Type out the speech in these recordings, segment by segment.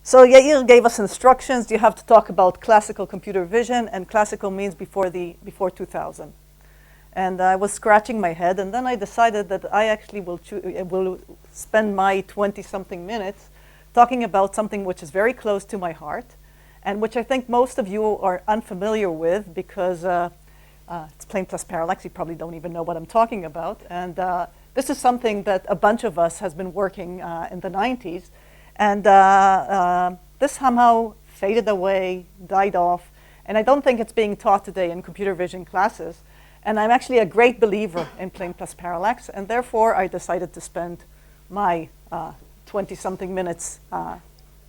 So Yair gave us instructions. You have to talk about classical computer vision, and classical means before 2000. And I was scratching my head, and then I decided that I actually will spend my 20-something minutes talking about something which is very close to my heart, and which I think most of you are unfamiliar with because it's plane plus parallax. You probably don't even know what I'm talking about. And this is something that a bunch of us has been working in the 90s. And this somehow faded away, died off. And I don't think it's being taught today in computer vision classes. And I'm actually a great believer in plane plus parallax. And therefore, I decided to spend my 20-something minutes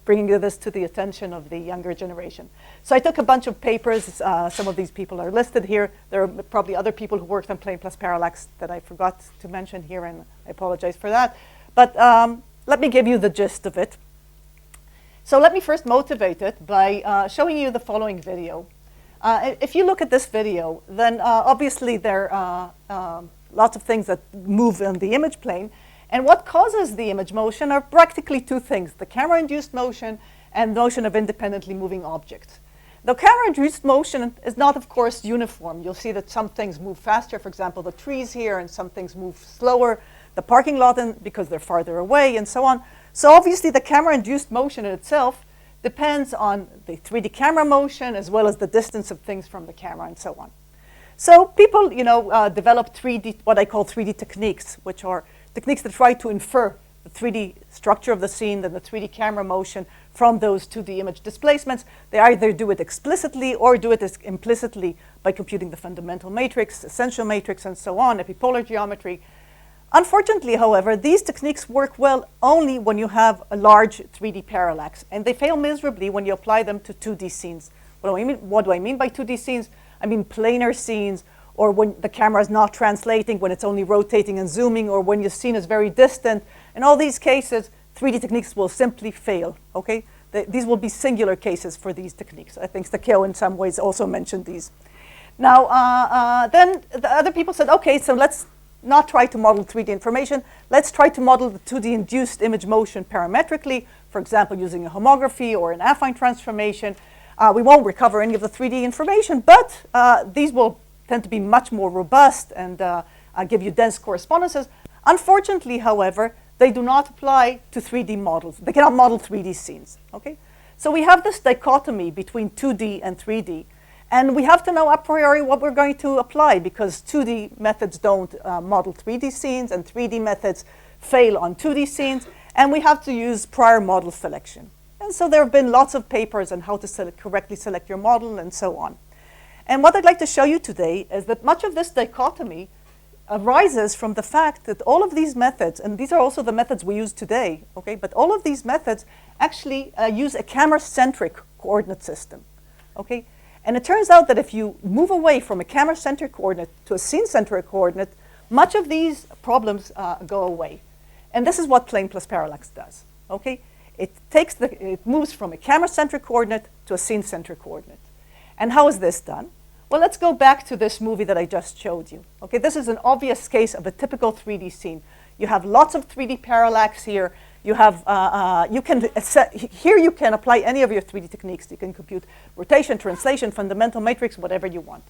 bringing this to the attention of the younger generation. So I took a bunch of papers. Some of these people are listed here. There are probably other people who worked on plane plus parallax that I forgot to mention here, and I apologize for that. But let me give you the gist of it. So let me first motivate it by showing you the following video. If you look at this video, then obviously there are lots of things that move on the image plane. And what causes the image motion are practically two things: the camera-induced motion and motion of independently moving objects. The camera-induced motion is not, of course, uniform. You'll see that some things move faster, for example, the trees here, and some things move slower, the parking lot, because they're farther away, and so on. So obviously, the camera-induced motion in itself depends on the 3D camera motion as well as the distance of things from the camera, and so on. So people, develop what I call 3D techniques, which are techniques that try to infer the 3D structure of the scene and the 3D camera motion from those 2D image displacements. They either do it explicitly or do it implicitly by computing the fundamental matrix, essential matrix, and so on, epipolar geometry. Unfortunately, however, these techniques work well only when you have a large 3D parallax, and they fail miserably when you apply them to 2D scenes. What do I mean by 2D scenes? I mean planar scenes, or when the camera is not translating, when it's only rotating and zooming, or when your scene is very distant. In all these cases, 3D techniques will simply fail, okay? These will be singular cases for these techniques. I think Stakeo in some ways also mentioned these. Now, then the other people said, okay, so let's not try to model 3D information. Let's try to model the 2D induced image motion parametrically, for example, using a homography or an affine transformation. We won't recover any of the 3D information, but these will tend to be much more robust and give you dense correspondences. Unfortunately, however, they do not apply to 3D models. They cannot model 3D scenes, okay? So we have this dichotomy between 2D and 3D, and we have to know a priori what we're going to apply, because 2D methods don't model 3D scenes, and 3D methods fail on 2D scenes, and we have to use prior model selection. And so there have been lots of papers on how to correctly select your model and so on. And what I'd like to show you today is that much of this dichotomy arises from the fact that all of these methods, and these are also the methods we use today, okay, but all of these methods actually use a camera-centric coordinate system, okay? And it turns out that if you move away from a camera-centric coordinate to a scene-centric coordinate, much of these problems go away. And this is what plane plus parallax does, okay? It moves from a camera-centric coordinate to a scene-centric coordinate. And how is this done? Well, let's go back to this movie that I just showed you. Okay, this is an obvious case of a typical 3D scene. You have lots of 3D parallax here. You have, here you can apply any of your 3D techniques. You can compute rotation, translation, fundamental matrix, whatever you want.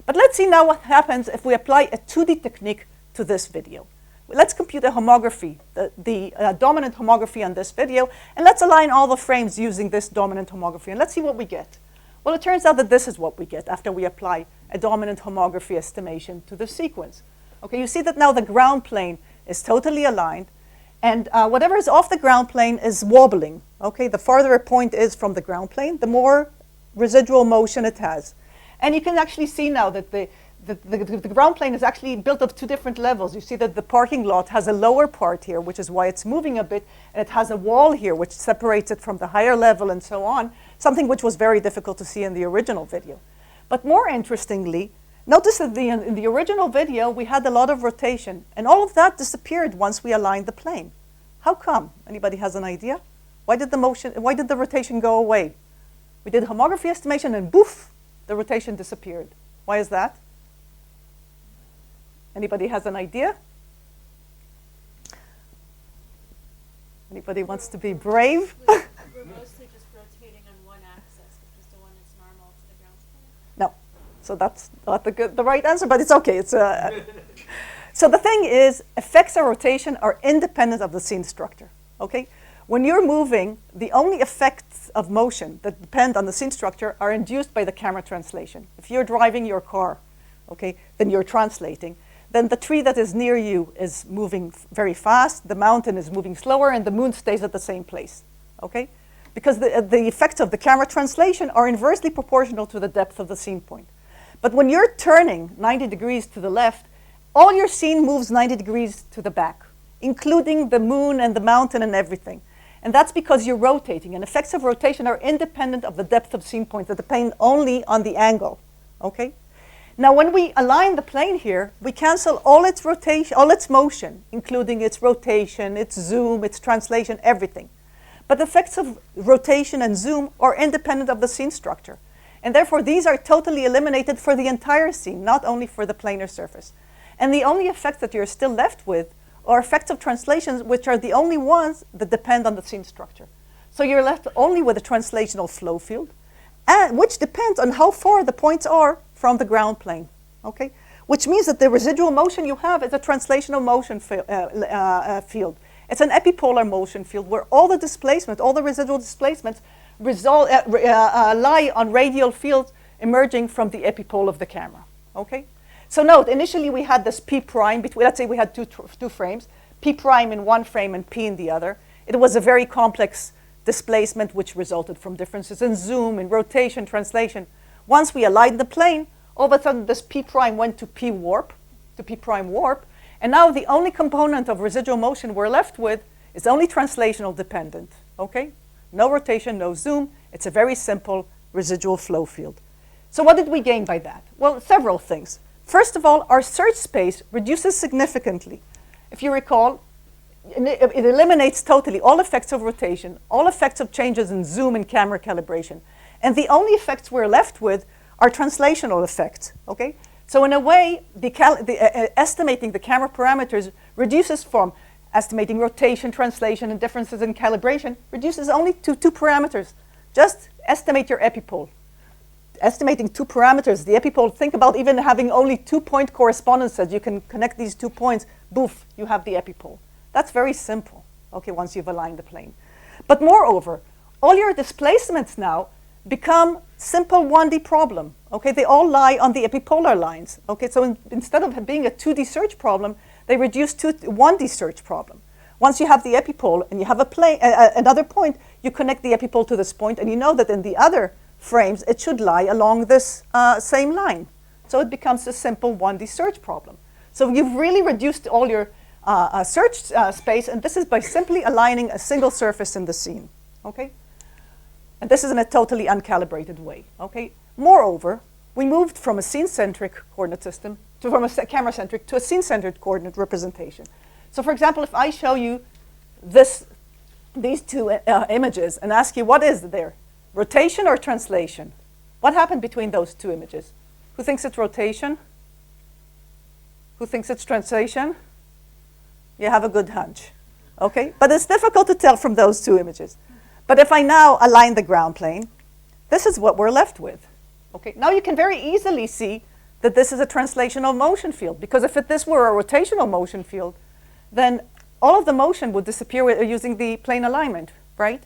But let's see now what happens if we apply a 2D technique to this video. Let's compute a homography, the dominant homography on this video, and let's align all the frames using this dominant homography, and let's see what we get. Well, it turns out that this is what we get after we apply a dominant homography estimation to the sequence. Okay, you see that now the ground plane is totally aligned, and whatever is off the ground plane is wobbling. Okay, the farther a point is from the ground plane, the more residual motion it has. And you can actually see now that the ground plane is actually built of two different levels. You see that the parking lot has a lower part here, which is why it's moving a bit, and it has a wall here which separates it from the higher level and so on, something which was very difficult to see in the original video. But more interestingly, notice that in the original video we had a lot of rotation, and all of that disappeared once we aligned the plane. How come? Anybody has an idea? Why did the rotation go away? We did homography estimation and poof, the rotation disappeared. Why is that? Anybody has an idea? Anybody wants to be brave? mostly just rotating on one axis, which is the one that's normal to the ground plane? No. So that's not the right answer, but it's okay. So the thing is, effects of rotation are independent of the scene structure, okay? When you're moving, the only effects of motion that depend on the scene structure are induced by the camera translation. If you're driving your car, okay, then you're translating. Then the tree that is near you is moving very fast, the mountain is moving slower, and the moon stays at the same place, okay? Because the effects of the camera translation are inversely proportional to the depth of the scene point. But when you're turning 90 degrees to the left, all your scene moves 90 degrees to the back, including the moon and the mountain and everything. And that's because you're rotating, and effects of rotation are independent of the depth of scene point. They depend only on the angle, okay? Now, when we align the plane here, we cancel all its rotation, all its motion, including its rotation, its zoom, its translation, everything. But the effects of rotation and zoom are independent of the scene structure. And therefore, these are totally eliminated for the entire scene, not only for the planar surface. And the only effects that you're still left with are effects of translations, which are the only ones that depend on the scene structure. So you're left only with a translational flow field, which depends on how far the points are from the ground plane, okay? Which means that the residual motion you have is a translational motion field. It's an epipolar motion field where all the displacement, all the residual displacements lie on radial fields emerging from the epipole of the camera, okay? So note, initially we had this P prime between, let's say we had two frames, P prime in one frame and P in the other. It was a very complex displacement which resulted from differences in zoom, in rotation, translation. Once we aligned the plane, all of a sudden this P prime went to P warp, to P prime warp, and now the only component of residual motion we're left with is only translational dependent, okay? No rotation, no zoom. It's a very simple residual flow field. So what did we gain by that? Well, several things. First of all, our search space reduces significantly. If you recall, it eliminates totally all effects of rotation, all effects of changes in zoom and camera calibration. And the only effects we're left with are translational effects, okay? So in a way, estimating the camera parameters reduces from estimating rotation, translation, and differences in calibration, reduces only to two parameters. Just estimate your epipole. Estimating two parameters, the epipole, think about even having only 2-point correspondences. You can connect these 2 points, boof, you have the epipole. That's very simple, okay, once you've aligned the plane. But moreover, all your displacements now become simple 1D problem, okay? They all lie on the epipolar lines, okay? So instead of being a 2D search problem, they reduce to 1D search problem. Once you have the epipole and you have another point, you connect the epipole to this point, and you know that in the other frames, it should lie along this same line. So it becomes a simple 1D search problem. So you've really reduced all your search space, and this is by simply aligning a single surface in the scene, okay? And this is in a totally uncalibrated way, okay? Moreover, we moved from a scene-centric coordinate system from a camera-centric to a scene-centered coordinate representation. So for example, if I show you these two images and ask you what is there, rotation or translation? What happened between those two images? Who thinks it's rotation? Who thinks it's translation? You have a good hunch, okay? But it's difficult to tell from those two images. But if I now align the ground plane, this is what we're left with, okay? Now you can very easily see that this is a translational motion field, because if this were a rotational motion field, then all of the motion would disappear using the plane alignment, right?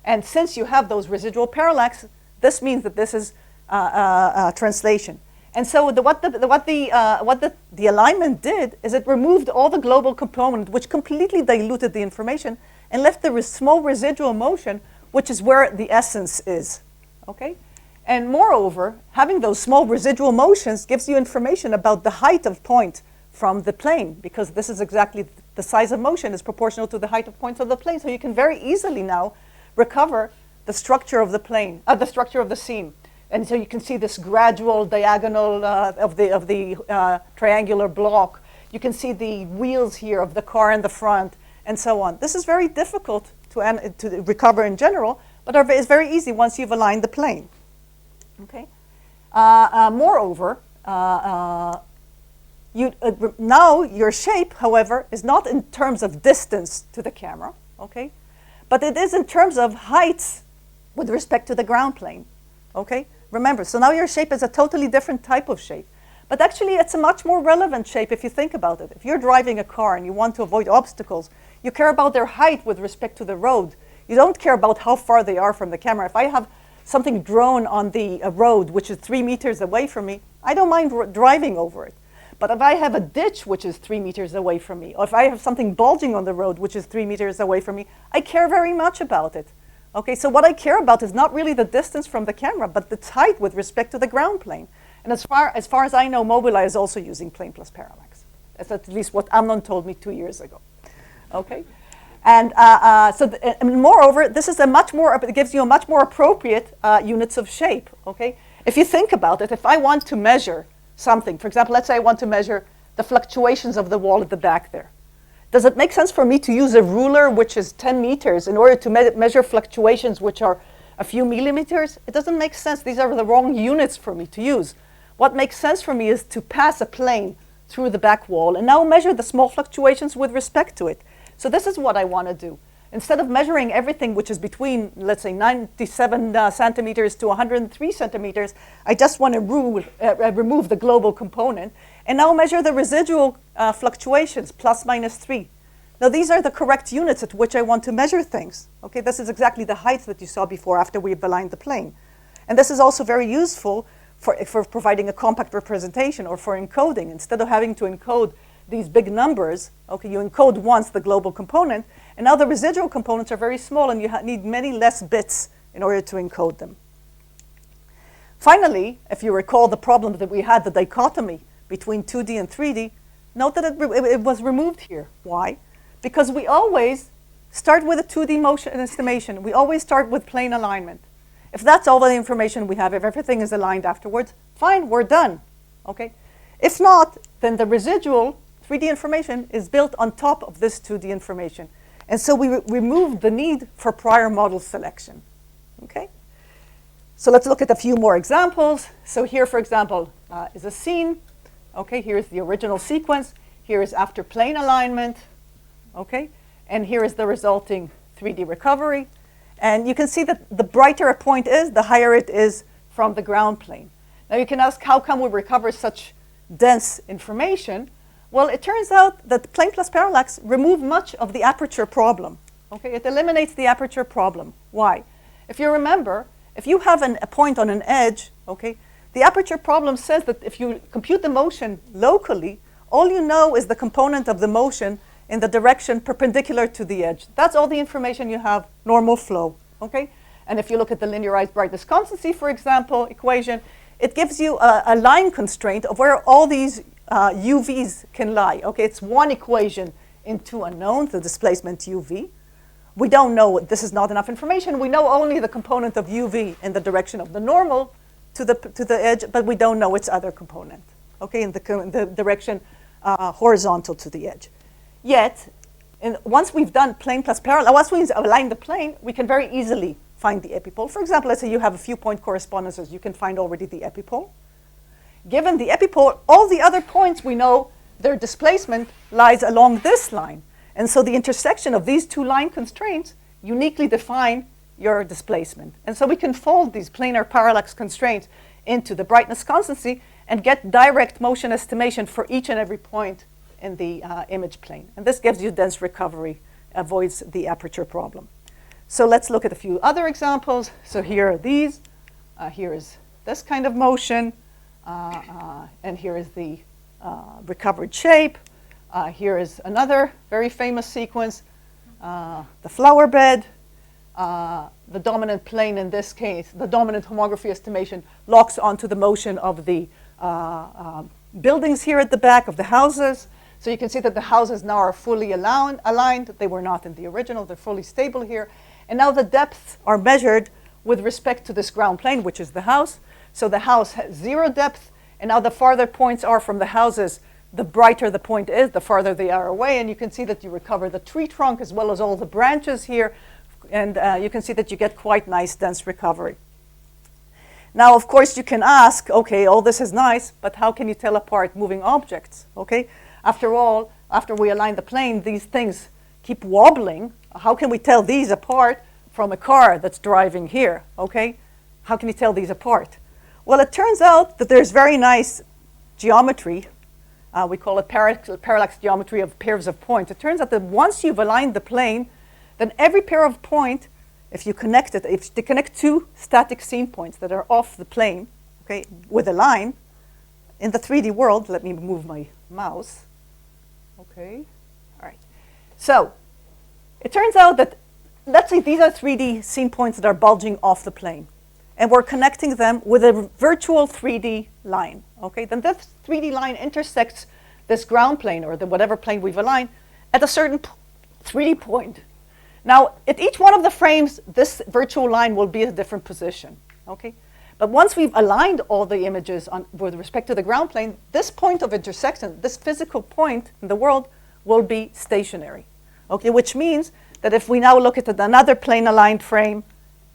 And since you have those residual parallax, this means that this is translation. And so what the alignment did is it removed all the global component, which completely diluted the information and left the small residual motion, which is where the essence is, okay? And moreover, having those small residual motions gives you information about the height of point from the plane, because this is exactly the size of motion is proportional to the height of points of the plane. So you can very easily now recover the structure of the plane, the structure of the scene. And so you can see this gradual diagonal of the triangular block. You can see the wheels here of the car in the front, and so on. This is very difficult to recover in general, but it's very easy once you've aligned the plane. Okay. Moreover, now your shape, however, is not in terms of distance to the camera, okay, but it is in terms of heights with respect to the ground plane, okay? Remember, so now your shape is a totally different type of shape. But actually, it's a much more relevant shape if you think about it. If you're driving a car and you want to avoid obstacles, you care about their height with respect to the road. You don't care about how far they are from the camera. If I have something drawn on the road which is 3 meters away from me, I don't mind driving over it. But if I have a ditch which is 3 meters away from me, or if I have something bulging on the road which is 3 meters away from me, I care very much about it. Okay, so what I care about is not really the distance from the camera, but its height with respect to the ground plane. And as far as I know, Mobileye is also using plane plus parallax. That's at least what Amnon told me 2 years ago. Okay, and and moreover, this is it gives you a much more appropriate units of shape. Okay, if you think about it, if I want to measure something, for example, let's say I want to measure the fluctuations of the wall at the back there. Does it make sense for me to use a ruler which is 10 meters in order to measure fluctuations which are a few millimeters? It doesn't make sense. These are the wrong units for me to use. What makes sense for me is to pass a plane through the back wall and now measure the small fluctuations with respect to it. So this is what I want to do. Instead of measuring everything which is between, let's say, 97 centimeters to 103 centimeters, I just want to remove the global component and now measure the residual fluctuations, plus minus 3. Now these are the correct units at which I want to measure things. Okay, this is exactly the height that you saw before after we've aligned the plane. And this is also very useful for providing a compact representation or for encoding. Instead of having to encode these big numbers, okay, you encode once the global component, and now the residual components are very small and you need many less bits in order to encode them. Finally, if you recall the problem that we had, the dichotomy between 2D and 3D, note that it was removed here. Why? Because we always start with a 2D motion estimation. We always start with plane alignment. If that's all the information we have, if everything is aligned afterwards, fine, we're done. Okay? If not, then the residual 3D information is built on top of this 2D information. And so we removed the need for prior model selection. Okay? So let's look at a few more examples. So here, for example, is a scene. Okay, here's the original sequence. Here is after plane alignment. Okay, and here is the resulting 3D recovery. And you can see that the brighter a point is, the higher it is from the ground plane. Now you can ask, how come we recover such dense information? Well, it turns out that plane plus parallax remove much of the aperture problem. Okay, it eliminates the aperture problem. Why? If you remember, if you have a point on an edge, okay, the aperture problem says that if you compute the motion locally, all you know is the component of the motion in the direction perpendicular to the edge. That's all the information you have, normal flow, okay? And if you look at the linearized brightness constancy, for example, equation, it gives you a line constraint of where all these UVs can lie, okay? It's one equation in two unknowns, the displacement UV. We don't know, this is not enough information. We know only the component of UV in the direction of the normal to the edge, but we don't know its other component, okay, in the direction horizontal to the edge. Yet, once we've done plane plus parallel, once we align the plane, we can very easily find the epipole. For example, let's say you have a few point correspondences, you can find already the epipole. Given the epipole, all the other points we know their displacement lies along this line. And so the intersection of these two line constraints uniquely define your displacement. And so we can fold these planar parallax constraints into the brightness constancy and get direct motion estimation for each and every point in the image plane. And this gives you dense recovery, avoids the aperture problem. So let's look at a few other examples. So here are these. Here is this kind of motion. And here is the recovered shape. Here is another very famous sequence, the flower bed. The dominant plane in this case, the dominant homography estimation, locks onto the motion of the buildings here at the back of the houses. So you can see that the houses now are fully aligned. They were not in the original. They're fully stable here. And now the depths are measured with respect to this ground plane, which is the house. So the house has 0 depth. And now the farther points are from the houses, the brighter the point is, the farther they are away. And you can see that you recover the tree trunk as well as all the branches here. And you can see that you get quite nice dense recovery. Now, of course, you can ask, okay, all this is nice, but how can you tell apart moving objects? Okay, after all, after we align the plane, these things keep wobbling how can we tell these apart from a car that's driving here, okay? How can you tell these apart? Well, it turns out that there's very nice geometry. We call it parallax geometry of pairs of points. It turns out that once you've aligned the plane, then every pair of point, if you connect it, if they connect two static scene points that are off the plane, okay, with a line, in the 3D world, let me move my mouse. Okay, all right. So it turns out that, let's say these are 3D scene points that are bulging off the plane, and we're connecting them with a virtual 3D line. Okay, then this 3D line intersects this ground plane or the whatever plane we've aligned at a certain 3D point. Now, at each one of the frames, this virtual line will be at a different position. Okay, but once we've aligned all the images with respect to the ground plane, this point of intersection, this physical point in the world, will be stationary. Okay, which means that if we now look at another plane-aligned frame,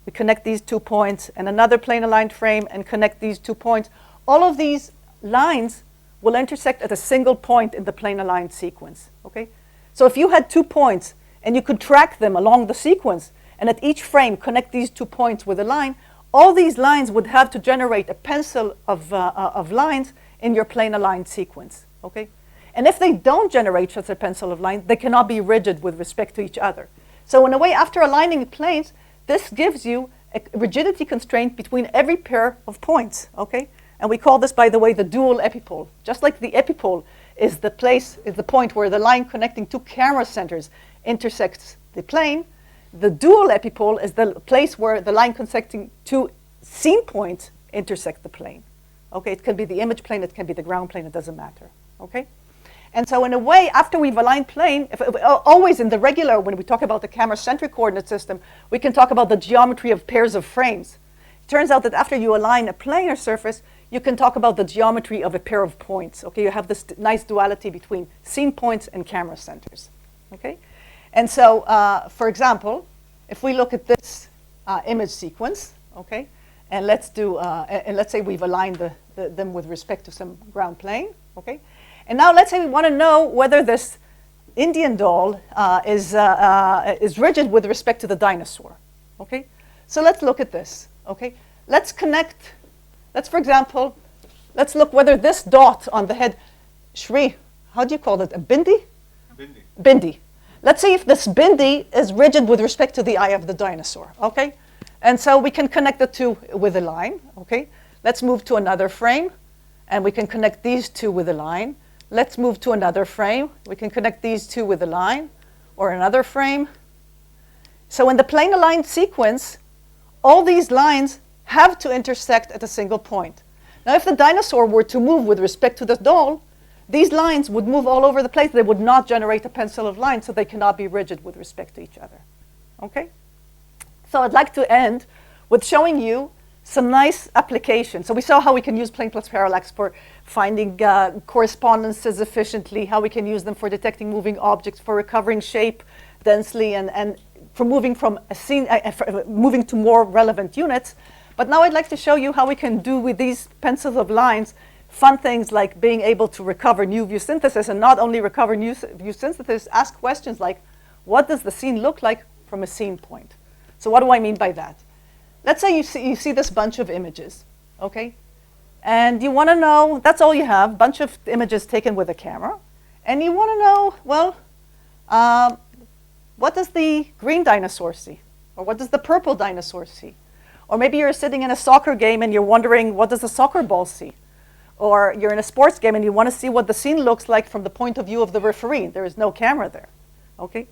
we connect these 2 points, and another plane-aligned frame, and connect these 2 points, all of these lines will intersect at a single point in the plane-aligned sequence. Okay, so if you had 2 points, and you could track them along the sequence, and at each frame connect these 2 points with a line, all these lines would have to generate a pencil of lines in your plane-aligned sequence, okay? And if they don't generate such a pencil of lines, they cannot be rigid with respect to each other. So in a way, after aligning planes, this gives you a rigidity constraint between every pair of points, okay? And we call this, by the way, the dual epipole. Just like the epipole is the point where the line connecting two camera centers intersects the plane, the dual epipole is the place where the line connecting two scene points intersect the plane. Okay, it can be the image plane, it can be the ground plane, it doesn't matter. Okay, and so in a way, after we've aligned plane, always in the regular, when we talk about the camera-centric coordinate system, we can talk about the geometry of pairs of frames. It turns out that after you align a planar surface, you can talk about the geometry of a pair of points. Okay, you have this nice duality between scene points and camera centers. Okay. And so, for example, if we look at this image sequence, okay, and let's say we've aligned them with respect to some ground plane, okay, and now let's say we want to know whether this Indian doll is rigid with respect to the dinosaur, okay. So let's look at this, okay. For example, let's look whether this dot on the head, Shri, how do you call it? A bindi? Bindi. Bindi. Let's see if this bindi is rigid with respect to the eye of the dinosaur, okay? And so we can connect the two with a line, okay? Let's move to another frame, and we can connect these two with a line. Let's move to another frame. We can connect these two with a line, or another frame. So in the plane-aligned sequence, all these lines have to intersect at a single point. Now, if the dinosaur were to move with respect to the doll, these lines would move all over the place. They would not generate a pencil of lines, so they cannot be rigid with respect to each other. Okay? So I'd like to end with showing you some nice applications. So we saw how we can use plane plus parallax for finding correspondences efficiently, how we can use them for detecting moving objects, for recovering shape densely, and for moving from a scene, moving to more relevant units. But now I'd like to show you how we can do with these pencils of lines fun things like being able to recover new view synthesis, and not only recover new view synthesis, ask questions like, what does the scene look like from a scene point? So what do I mean by that? Let's say you see this bunch of images, okay? And you want to know, that's all you have, bunch of images taken with a camera. And you want to know, well, what does the green dinosaur see? Or what does the purple dinosaur see? Or maybe you're sitting in a soccer game and you're wondering, what does the soccer ball see? Or you're in a sports game and you want to see what the scene looks like from the point of view of the referee. There is no camera there, okay?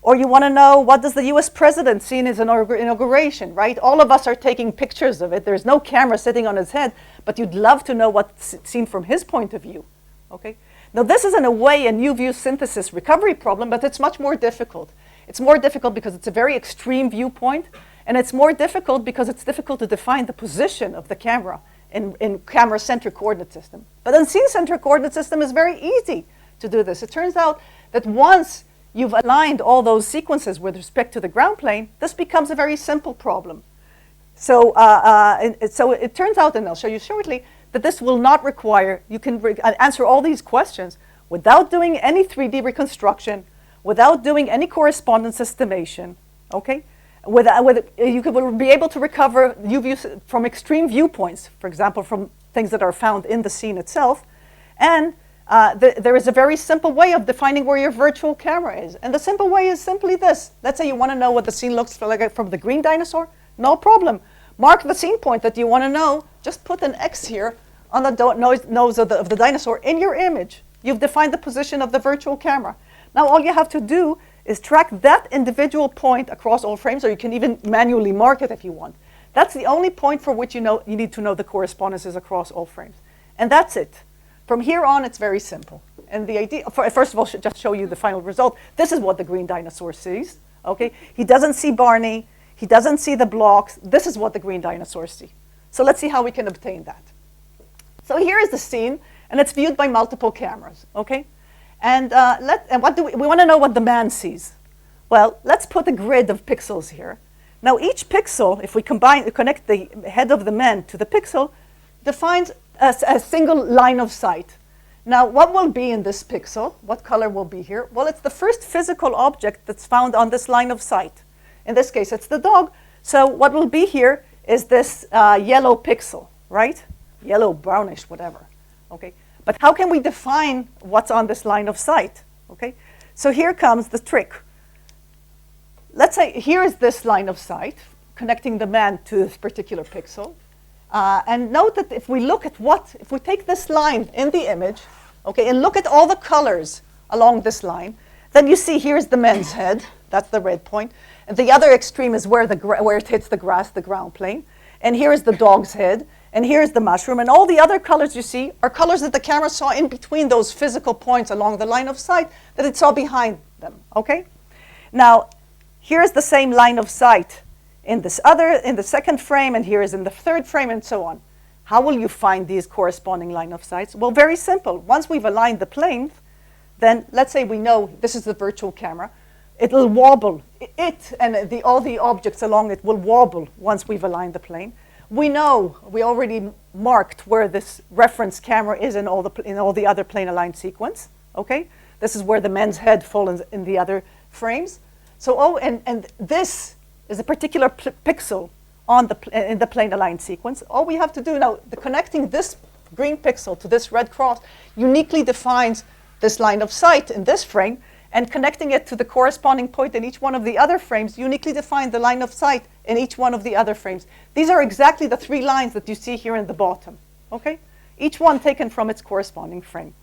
Or you want to know, what does the US president see in his inauguration, right? All of us are taking pictures of it. There's no camera sitting on his head, but you'd love to know what's seen from his point of view, okay? Now this is in a way a new view synthesis recovery problem, but it's much more difficult. It's more difficult because it's a very extreme viewpoint, and it's more difficult because it's difficult to define the position of the camera in camera-centric coordinate system. But in scene-centric coordinate system is very easy to do this. It turns out that once you've aligned all those sequences with respect to the ground plane, this becomes a very simple problem. So, so it turns out, and I'll show you shortly, that this will not require, you can answer all these questions without doing any 3D reconstruction, without doing any correspondence estimation, okay? You will be able to recover UV from extreme viewpoints, for example, from things that are found in the scene itself. And there is a very simple way of defining where your virtual camera is. And the simple way is simply this. Let's say you want to know what the scene looks like from the green dinosaur. No problem. Mark the scene point that you want to know. Just put an X here on the nose of the dinosaur in your image. You've defined the position of the virtual camera. Now all you have to do is track that individual point across all frames, or you can even manually mark it if you want. That's the only point for which you need to know the correspondences across all frames. And that's it. From here on, it's very simple. And the idea, first of all, should just show you the final result. This is what the green dinosaur sees. Okay? He doesn't see Barney. He doesn't see the blocks. This is what the green dinosaurs see. So let's see how we can obtain that. So here is the scene, and it's viewed by multiple cameras. Okay? And what do we want to know what the man sees? Well, let's put a grid of pixels here. Now each pixel, if we connect the head of the man to the pixel, defines a single line of sight. Now what will be in this pixel? What color will be here? Well, it's the first physical object that's found on this line of sight. In this case, it's the dog. So what will be here is this yellow pixel, right? Yellow, brownish, whatever. Okay. But how can we define what's on this line of sight? Okay, so here comes the trick. Let's say here is this line of sight connecting the man to this particular pixel. And note that if we look at if we take this line in the image, okay, and look at all the colors along this line, then you see here's the man's head. That's the red point. And the other extreme is where it hits the grass, the ground plane. And here is the dog's head. And here's the mushroom, and all the other colors you see are colors that the camera saw in between those physical points along the line of sight that it saw behind them, okay? Now, here's the same line of sight in the second frame, and here is in the third frame, and so on. How will you find these corresponding line of sights? Well, very simple. Once we've aligned the plane, then let's say we know this is the virtual camera. It'll wobble. It and all the objects along it will wobble once we've aligned the plane. We know, we already marked where this reference camera is in all the other plane-aligned sequence, okay? This is where the man's head falls in the other frames. So, and this is a particular pixel in the plane-aligned sequence. All we have to do now, connecting this green pixel to this red cross uniquely defines this line of sight in this frame, and connecting it to the corresponding point in each one of the other frames uniquely define the line of sight in each one of the other frames. These are exactly the 3 lines that you see here in the bottom, okay? Each one taken from its corresponding frame.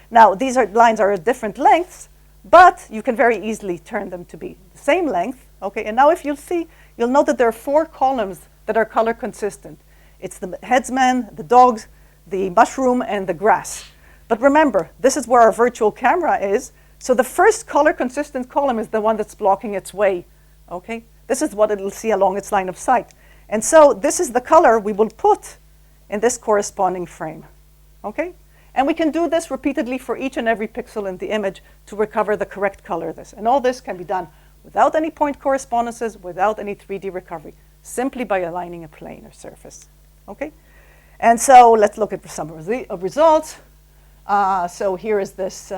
Now, these lines are at different lengths, but you can very easily turn them to be the same length, okay? And now if you'll see, you'll note that there are 4 columns that are color consistent. It's the headsman, the dogs, the mushroom, and the grass. But remember, this is where our virtual camera is. So the first color consistent column is the one that's blocking its way, okay? This is what it'll see along its line of sight. And so this is the color we will put in this corresponding frame, okay? And we can do this repeatedly for each and every pixel in the image to recover the correct color of this. And all this can be done without any point correspondences, without any 3D recovery, simply by aligning a plane or surface, okay? And so let's look at some results. So here is this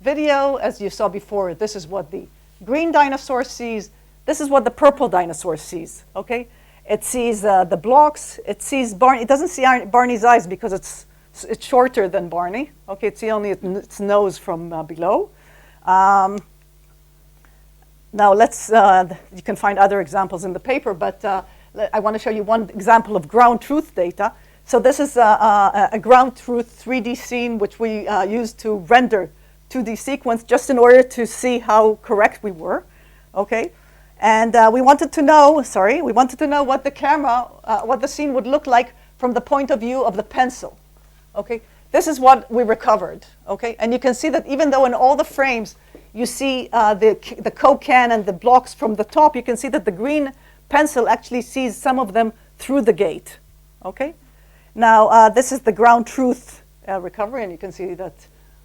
video. As you saw before, this is what the green dinosaur sees. This is what the purple dinosaur sees, okay? It sees the blocks. It sees Barney. It doesn't see Barney's eyes because it's shorter than Barney. Okay, it's only its nose from below. Now you can find other examples in the paper, but I want to show you one example of ground truth data. So this is a ground truth 3D scene which we used to render 2D sequence just in order to see how correct we were, okay? And we wanted to know what the camera, what the scene would look like from the point of view of the pencil, okay? This is what we recovered, okay? And you can see that even though in all the frames you see the Coke can and the blocks from the top, you can see that the green pencil actually sees some of them through the gate, okay? Now, this is the ground truth recovery, and you can see that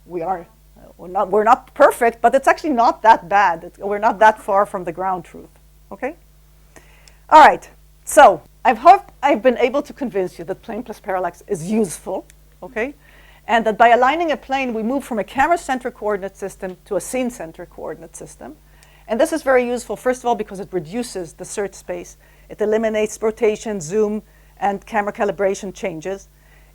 we're not perfect, but it's actually not that bad. We're not that far from the ground truth, okay? All right, so I hope I've been able to convince you that plane plus parallax is useful, okay? And that by aligning a plane, we move from a camera-centric coordinate system to a scene-centric coordinate system. And this is very useful, first of all, because it reduces the search space. It eliminates rotation, zoom, and camera calibration changes.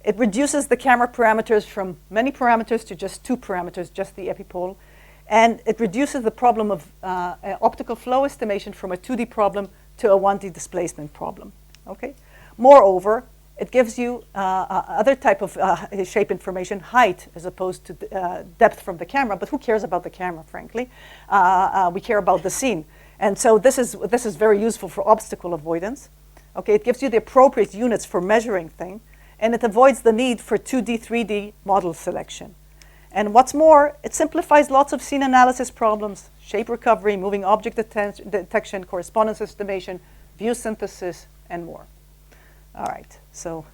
It reduces the camera parameters from many parameters to just 2 parameters, just the epipole. And it reduces the problem of optical flow estimation from a 2D problem to a 1D displacement problem. Okay? Moreover, it gives you other type of shape information, height, as opposed to depth from the camera. But who cares about the camera, frankly? We care about the scene. And so this is very useful for obstacle avoidance. Okay, it gives you the appropriate units for measuring things, and it avoids the need for 2D, 3D model selection. And what's more, it simplifies lots of scene analysis problems, shape recovery, moving object detection, correspondence estimation, view synthesis, and more. All right, so